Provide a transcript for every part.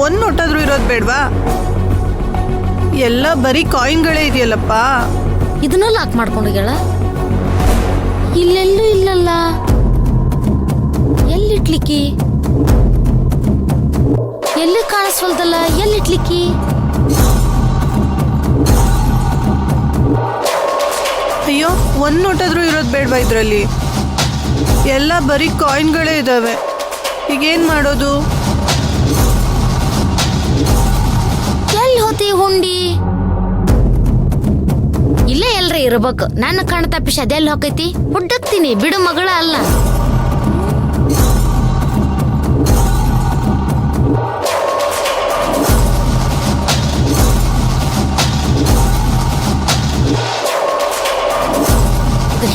ಒಂದು ನೋಟಾದ್ರೂ ಇರೋದು ಬೇಡವಾ? ಎಲ್ಲ ಬರೀ ಕಾಯಿನ್ಗಳೇ ಇದೆಯಲ್ಲಪ್ಪ. ಇದನ್ನ ಲಾಕ್ ಮಾಡ್ಕೊಂಡೋಗ್ಯಾಳ. ಇಲ್ಲೆಲ್ಲೂ ಇಲ್ಲಲ್ಲ. ಎಲ್ಲಿಟ್ಲಿಕ್ಕಿ? ಎಲ್ಲಿ ಕಾಣಿಸ್ವಲ್ದಲ್ಲ, ಎಲ್ಲಿಟ್ಲಿಕ್ಕಿ? ಅಯ್ಯೋ, ಒಂದು ನೋಟಾದ್ರೂ ಇರೋದು ಬೇಡವಾ ಇದರಲ್ಲಿ? ಎಲ್ಲ ಬರೀ ಕಾಯಿನ್ಗಳೇ ಇದ್ದಾವೆ. ಈಗೇನು ಮಾಡೋದು? ಎಲ್ಲಿ ಹೋತಿ ಹುಂಡಿ? ಇಲ್ಲೇ ಎಲ್ರ ಇರ್ಬೇಕು. ನನ್ನ ಕಣ್ ತಪ್ಪಿಸಿ ಅದೆಲ್ಲಿ ಹೋಗೈತಿ? ಹುಡ್ಡಕ್ತೀನಿ, ಬಿಡು ಮಗಳ ಅಲ್ಲ.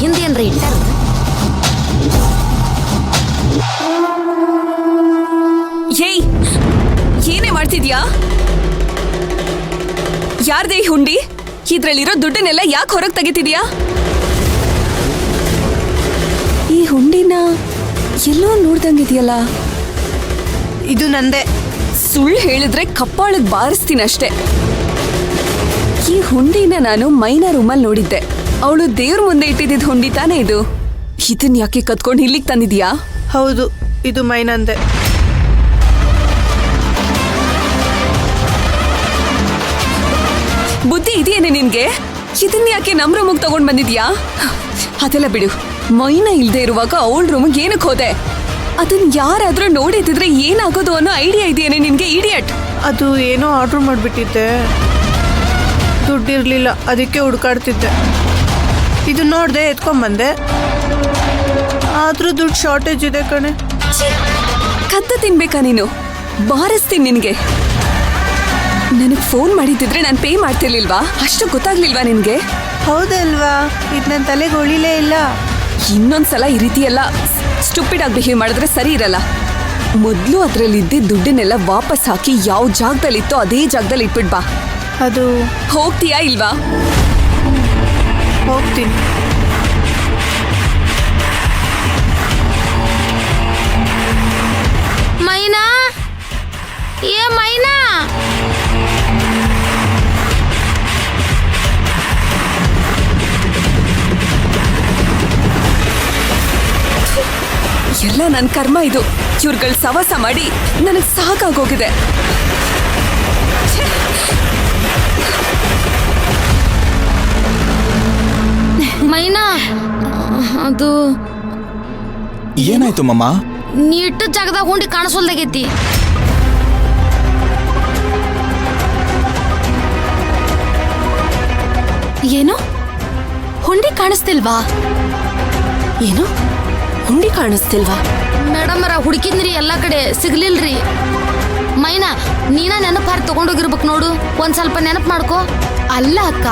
ಹಿಂದೆ ಏನ್ರ ಇಟ್ಟಾರ? ಏಯ್, ಏನೇ ಮಾಡ್ತಿದ್ಯಾ? ಯಾರ್ದೇ ಈ ಹುಂಡಿ? ಇದ್ರಲ್ಲಿರೋ ದುಡ್ಡನ್ನೆಲ್ಲ ಯಾಕೆ ಹೊರಗೆ ತೆಗಿತಿದ್ಯಾ? ಈ ಹುಂಡಿನ ಎಲ್ಲೋ ನೋಡ್ದಂಗಿದೆಯಲ್ಲ. ಇದು ನಂದೇ. ಸುಳ್ಳು ಹೇಳಿದ್ರೆ ಕಪ್ಪಾಳಕ್ಕೆ ಬಾರಿಸ್ತೀನಷ್ಟೇ. ಈ ಹುಂಡಿನ ನಾನು ಮೈನಾ ರೂಮಲ್ಲಿ ನೋಡಿದ್ದೆ. ಅವಳು ದೇವ್ರ ಮುಂದೆ ಇಟ್ಟಿದ್ದ ಹುಂಡಿ ತಾನೇ ಇದು. ಇದನ್ ಯಾಕೆ ಕತ್ಕೊಂಡು ಇಲ್ಲಿಗೆ ತಂದಿದ್ಯಾ? ಹೌದು, ಇದು ಮೈನಂದೆ. ಬುದ್ಧಿ ಇದೆಯೇನೆ ನಿನ್ಗೆ? ಇದನ್ನ ಯಾಕೆ ನಮ್ ರೂಮಿಗೆ ತಗೊಂಡ್ ಬಂದಿದ್ಯಾ? ಅದೆಲ್ಲ ಬಿಡು. ಮೈನಾ ಇಲ್ದೇ ಇರುವಾಗ ಅವಳ ರೂಮಿಗೆ ಏನಕ್ಕೆ ಹೋದೆ? ಅದನ್ನ ಯಾರಾದ್ರೂ ನೋಡಿದ್ರೆ ಏನಾಗೋದು ಅನ್ನೋ ಐಡಿಯಾ ಇದೆಯೇನೆ ನಿನ್ಗೆ, ಇಡಿಯಟ್? ಅದು ಏನೋ ಆರ್ಡರ್ ಮಾಡಿಬಿಟ್ಟಿದ್ದೆ, ದುಡ್ಡಿರಲಿಲ್ಲ, ಅದಕ್ಕೆ ಹುಡ್ಕಾಡ್ತಿದ್ದೆ. ಇದು ನೋಡ್ದೆ, ಎತ್ಕೊಂಬಂದೆ. ಆದ್ರೂ ದುಡ್ಡು ಶಾರ್ಟೇಜ್ ಇದೆ ಕಣೆ. ಕತ್ತ ತಿನ್ಬೇಕಾ ನೀನು? ಬಾರಿಸ್ತೀನಿ ನಿನ್ಗೆ. ನನಗೆ ಫೋನ್ ಮಾಡಿದ್ದಿದ್ರೆ ನಾನು ಪೇ ಮಾಡ್ತಿರ್ಲಿಲ್ವಾ? ಅಷ್ಟು ಗೊತ್ತಾಗ್ಲಿಲ್ವಾ ನಿನ್ಗೆ? ಹೌದಲ್ವಾ? ಇದು ನನ್ನ ತಲೆಗೆ ಹೊಳಿಲೇ ಇಲ್ಲ. ಇನ್ನೊಂದ್ಸಲ ಈ ರೀತಿ ಎಲ್ಲ ಸ್ಟುಪಿಡ್ ಆಗಿ ಬಿಹೇವ್ ಮಾಡಿದ್ರೆ ಸರಿ ಇರಲ್ಲ. ಮೊದಲು ಅದರಲ್ಲಿದ್ದ ದುಡ್ಡನ್ನೆಲ್ಲ ವಾಪಸ್ ಹಾಕಿ ಯಾವ ಜಾಗದಲ್ಲಿತ್ತೋ ಅದೇ ಜಾಗದಲ್ಲಿ ಇಟ್ಬಿಡ್ಬಾ. ಅದು ಹೋಗ್ತೀಯಾ ಇಲ್ವಾ? ಹೋಗ್ತೀನಿ. ಮೈನಾ, ಏ ಮೈನಾ, ಎಲ್ಲ ನನ್ನ ಕರ್ಮ ಇದು. ಇವ್ರುಗಳ ಸವಾಸ ಮಾಡಿ ನನಗೆ ಸಾಕಾಗೋಗಿದೆ. ಮೈನಾ, ಅದು ಏನಾಯ್ತು ಮಮ್ಮ? ನೀ ಇಟ್ಟು ಜಾಗದಾಗ ಹುಂಡಿ ಕಾಣಿಸೋಲ್ದಾಗೈತಿ. ಏನು? ಹುಂಡಿ ಕಾಣಿಸ್ತಿಲ್ವಾ? ಏನು ಹುಂಡಿ ಕಾಣಿಸ್ತಿಲ್ವಾ? ಮೇಡಮ್ ಹುಡುಕಿದ್ರಿ ಎಲ್ಲಾ ಕಡೆ, ಸಿಗ್ಲಿಲ್ರಿ. ಮೈನಾ, ನೀನ ನೆನಪು ಹಾರಿ ತಗೊಂಡೋಗಿರ್ಬೇಕು ನೋಡು. ಒಂದ್ ಸ್ವಲ್ಪ ನೆನಪು ಮಾಡ್ಕೋ. ಅಲ್ಲ ಅಕ್ಕ,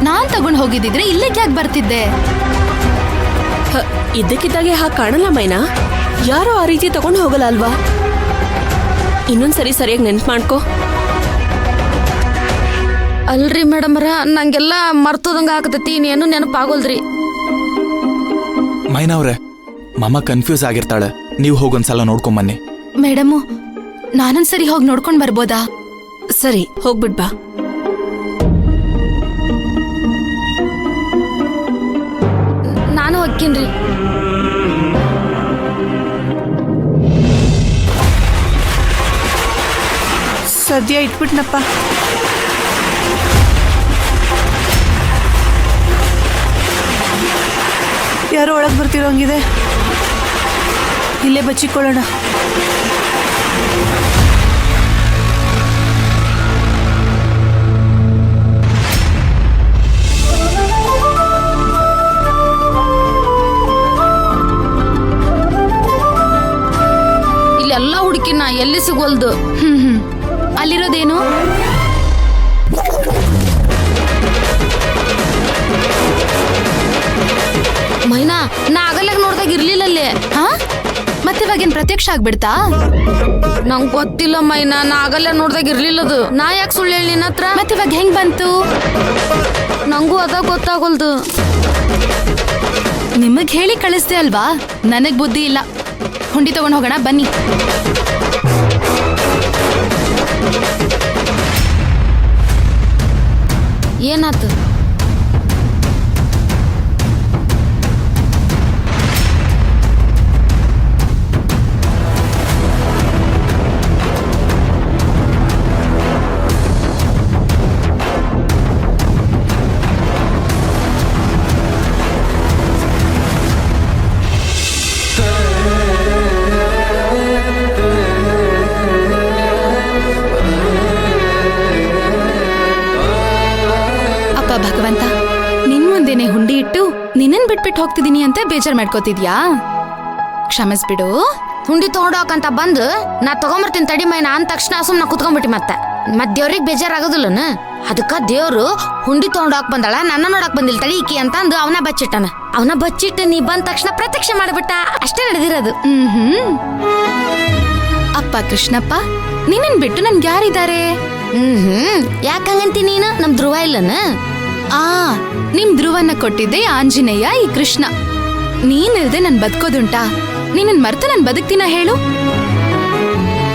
ನಾನ್ ತಗೊಂಡ್ ಹೋಗಿದ್ದಿದ್ರೆ ಇಲ್ಲಿಗೆ ಯಾಕೆ ಬರ್ತಿದ್ದೆ? ಇದ್ದಕ್ಕಿದ್ದಾಗೆ ಹಾಗೆ ಕಾಣಲ್ಲ ಮೈನಾ. ಯಾರೋ ಆ ರೀತಿ ತಗೊಂಡು ಹೋಗಲ್ಲ ಅಲ್ವಾ? ಇನ್ನೊಂದ್ಸರಿ ಸರಿಯಾಗಿ ನೆನ್ಪು ಮಾಡ್ಕೋ. ಅಲ್ರಿ ಮೇಡಮ್ರ, ನಂಗೆಲ್ಲ ಮರ್ತೋದಂಗ ಆಗತೈತಿ, ಇನ್ನೇನು ನೆನಪಾಗೋಲ್ರಿ. ಮೈನವ್ರೆ, ಮಮ್ಮ ಕನ್ಫ್ಯೂಸ್ ಆಗಿರ್ತಾಳೆ. ನೀವು ಹೋಗೊಂದ್ಸಲ ನೋಡ್ಕೊಂಬನ್ನಿ. ಮೇಡಮು, ನಾನೊಂದ್ಸರಿ ಹೋಗಿ ನೋಡ್ಕೊಂಡ್ ಬರ್ಬೋದಾ? ಸರಿ, ಹೋಗ್ಬಿಟ್ ಬಾ. ನಾನು ಹೋಗ್ತೀನ್ರಿ. ಸದ್ಯ ಇಟ್ಬಿಟ್ನಪ್ಪ. ಯಾರೋ ಒಳಗೆ ಬರ್ತಿರೋಂಗಿದೆ. ಇಲ್ಲೇ ಬಚ್ಚಿಕೊಳ್ಳೋಣ. ಇಲ್ಲೆಲ್ಲ ಹುಡುಕಿನ ಎಲ್ಲಿ ಸಿಗೋಲ್ದು. ಅಲ್ಲಿರೋದೇನು? ಮೈನಾ, ನಾ ಆಗಲ್ಲಾಗ ನೋಡ್ದಾಗ ಇರ್ಲಿಲ್ಲಲ್ಲೇ. ಹಾ, ಮತ್ತೆ ಇವಾಗೇನ್ ಪ್ರತ್ಯಕ್ಷ ಆಗ್ಬಿಡ್ತಾ? ನಂಗ್ ಗೊತ್ತಿಲ್ಲ ಮೈನಾ, ನಾ ಆಗಲ್ಲ ನೋಡ್ದಾಗ ಇರ್ಲಿಲ್ಲದು. ನಾ ಯಾಕೆ ಸುಳ್ಳು ಹೇಳಿ ನಿನ್ನ ಹತ್ರ? ಮತ್ತೆ ಇವಾಗ ಹೆಂಗ್ ಬಂತು? ನಂಗೂ ಅದ ಗೊತ್ತಾಗೋಲ್ದು. ನಿಮಗ್ ಹೇಳಿ ಕಳಿಸ್ದೆ ಅಲ್ವಾ? ನನಗ್ ಬುದ್ಧಿ ಇಲ್ಲ. ಹುಂಡಿ ತಗೊಂಡ್ ಹೋಗೋಣ ಬನ್ನಿ. ಏನಾತು? ಅಪ್ಪ ಭಗವಂತ, ನಿನ್ ಮುಂದೆನೆ ಹುಂಡಿ ಇಟ್ಟು ನಿನ್ನನ್ ಬಿಟ್ಬಿಟ್ಟು ಹೋಗ್ತಿದೀನಿ ಅಂತ ಬೇಜಾರ್ ಮಾಡ್ಕೋತಿದ್ಯಾ? ಕ್ಷಮಿಸ್ಬಿಡು. ಹುಂಡಿ ತಗೊಂಡೋಗಂತ ಬಂದು ನಾ ತಗೊಂಬರ್ತೀನಿ ತಡಿ ಮೈನಾ ಅಂದ ತಕ್ಷಣ ಸುಮ್ನ ಕುತ್ಕೊಂಡ್ಬಿಟ್ಟಿ ಮತ್ತೆ ದೇವ್ರಿಗೆ ಬೇಜಾರಾಗೋದಿಲ್ಲನ? ಅದಕ್ಕ ದೇವ್ರು ಹುಂಡಿ ತಗೊಂಡೋಗಕ್ ಬಂದಳ, ನನ್ನ ನೋಡಕ್ ಬಂದಿಲ್ಲ ತಡಿ ಈಕಿ ಅಂತ ಅಂದು ಅವನ ಬಚ್ಚಿಟ್ಟನ. ಅವನ ಬಚ್ಚಿಟ್ಟು ನೀ ಬಂದ ತಕ್ಷಣ ಪ್ರತ್ಯಕ್ಷ ಮಾಡಿಬಿಟ್ಟ. ಅಷ್ಟೇ ನಡೆದಿರೋದು. ಅಪ್ಪ ಕೃಷ್ಣಪ್ಪ, ನಿನ್ನನ್ ಬಿಟ್ಟು ನನ್ಗೆ ಯಾರಿದ್ದಾರೆ? ಯಾಕಂಗಂತಿ ನೀನು? ನಮ್ ಧ್ರುವ ಇಲ್ಲನ? ಆ ನಿಮ್ ಧ್ರುವನ್ನ ಕೊಟ್ಟಿದ್ದೆ ಆಂಜನೇಯ, ಈ ಕೃಷ್ಣ. ನೀನಿಲ್ದೆ ನನ್ ಬದುಕೋದುಂಟಾ? ನೀನನ್ ಮರ್ತು ನನ್ ಬದುಕ್ತೀನ ಹೇಳು?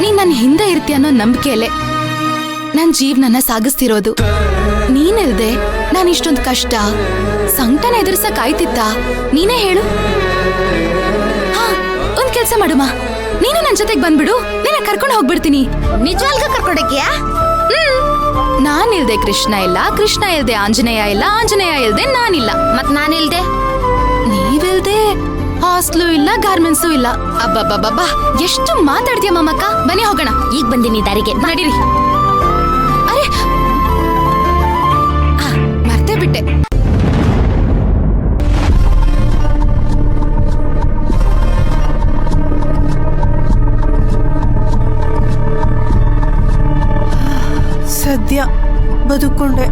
ನೀನ್ ನನ್ ಹಿಂದೆ ಇರ್ತೀಯ ಅನ್ನೋ ನಂಬಿಕೆಯಲ್ಲೇ ನನ್ ಜೀವನನ ಸಾಗಿಸ್ತಿರೋದು. ನೀನಿಲ್ದೆ ನಾನು ಇಷ್ಟೊಂದು ಕಷ್ಟ ಸಂಕಟನ ಎದುರಿಸಕ್ ಆಯ್ತಿತ್ತ? ನೀನೇ ಹೇಳು. ಹಾ, ಒಂದ್ ಕೆಲ್ಸ ಮಾಡುಮ, ನೀನು ನನ್ ಜೊತೆಗ್ ಬಂದ್ಬಿಡು, ನಿನ್ನ ಕರ್ಕೊಂಡು ಹೋಗ್ಬಿಡ್ತೀನಿ. ನಿಜವಾಲ್ಗ ಕರ್ಕೊಂಡಕ್ಯಾ? ನಾನಿಲ್ದೆ ಕೃಷ್ಣ ಇಲ್ಲ, ಕೃಷ್ಣ ಇಲ್ದೆ ಆಂಜನೇಯ ಇಲ್ಲ, ಆಂಜನೇಯ ಇಲ್ದೆ ನಾನಿಲ್ಲ. ಮತ್ ನಾನಿಲ್ದೆ ನೀವಿಲ್ದೆ ಹಾಸ್ಟ್ಲು ಇಲ್ಲ, ಗಾರ್ಮೆಂಟ್ಸು ಇಲ್ಲ. ಅಬ್ಬಬ್ಬಬ್ಬಾ, ಎಷ್ಟು ಮಾತಾಡ್ತೀಯ ಮಮ್ಮಕ್ಕ. ಬನ್ನಿ ಹೋಗೋಣ. ಈಗ ಬಂದಿನಿ ದಾರಿಗೆ. ನಡೀರಿ. ಅರೆ ಮರ್ತೇ ಬಿಟ್ಟೆ. ಸದ್ಯ ಬದುಕೊಂಡೆ.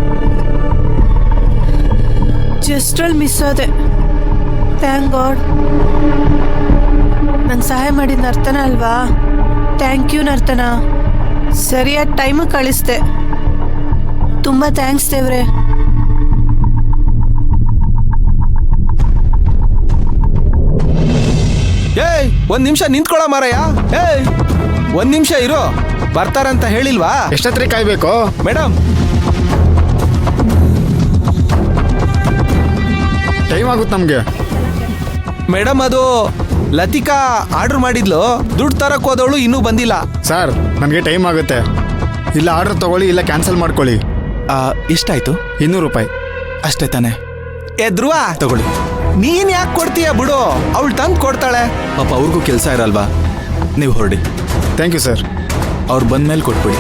ಜಸ್ಟ್ರಲ್ಲಿ ಮಿಸ್ ಆದೆ. Thank god. ನಂಗೆ ಸಹಾಯ ಮಾಡಿದ ನರ್ತನ ಅಲ್ವಾ? ಥ್ಯಾಂಕ್ ಯು ನರ್ತನ. ಸರಿಯಾದ ಟೈಮಿಗೆ ಕಳಿಸ್ದೆ. ತುಂಬ ಥ್ಯಾಂಕ್ಸ್ ದೇವ್ರೆ. ಏಯ್, ಒಂದ್ ನಿಮಿಷ ನಿಂತ್ಕೊಳ್ಳೋ ಮಾರಯ್ಯ. ಏಯ್, ಒಂದ್ ನಿಮಿಷ ಇರು, ಬರ್ತಾರಂತ ಹೇಳಿಲ್ವಾ? ಎಷ್ಟೊತ್ತರಿ ಕಾಯ್ಬೇಕು ಮೇಡಮ್? ಟೈಮ್ ಆಗುತ್ತೆ ನಮ್ಗೆ. ಮೇಡಮ್, ಅದು ಲತಿಕಾ ಆರ್ಡರ್ ಮಾಡಿದ್ಲು, ದುಡ್ಡು ತರಕ್ ಹೋದವಳು ಇನ್ನೂ ಬಂದಿಲ್ಲ. ಸರ್, ನನಗೆ ಟೈಮ್ ಆಗುತ್ತೆ. ಇಲ್ಲ ಆರ್ಡರ್ ತಗೊಳ್ಳಿ, ಇಲ್ಲ ಕ್ಯಾನ್ಸಲ್ ಮಾಡ್ಕೊಳ್ಳಿ. ಎಷ್ಟಾಯ್ತು? 200 ರೂಪಾಯಿ ಅಷ್ಟೇ ತಾನೆ? ಏ ಧ್ರುವ, ತಗೊಳ್ಳಿ. ನೀನ್ ಯಾಕೆ ಕೊಡ್ತೀಯ ಬಿಡು, ಅವಳು ತಂದು ಕೊಡ್ತಾಳೆ. ಪಾಪ ಅವ್ರಿಗೂ ಕೆಲಸ ಇರಲ್ವಾ? ನೀವು ಹೊರಡಿ. Thank you sir. ಅವ್ರು ಬಂದ್ಮೇಲೆ ಕೊಟ್ಬಿಡಿ.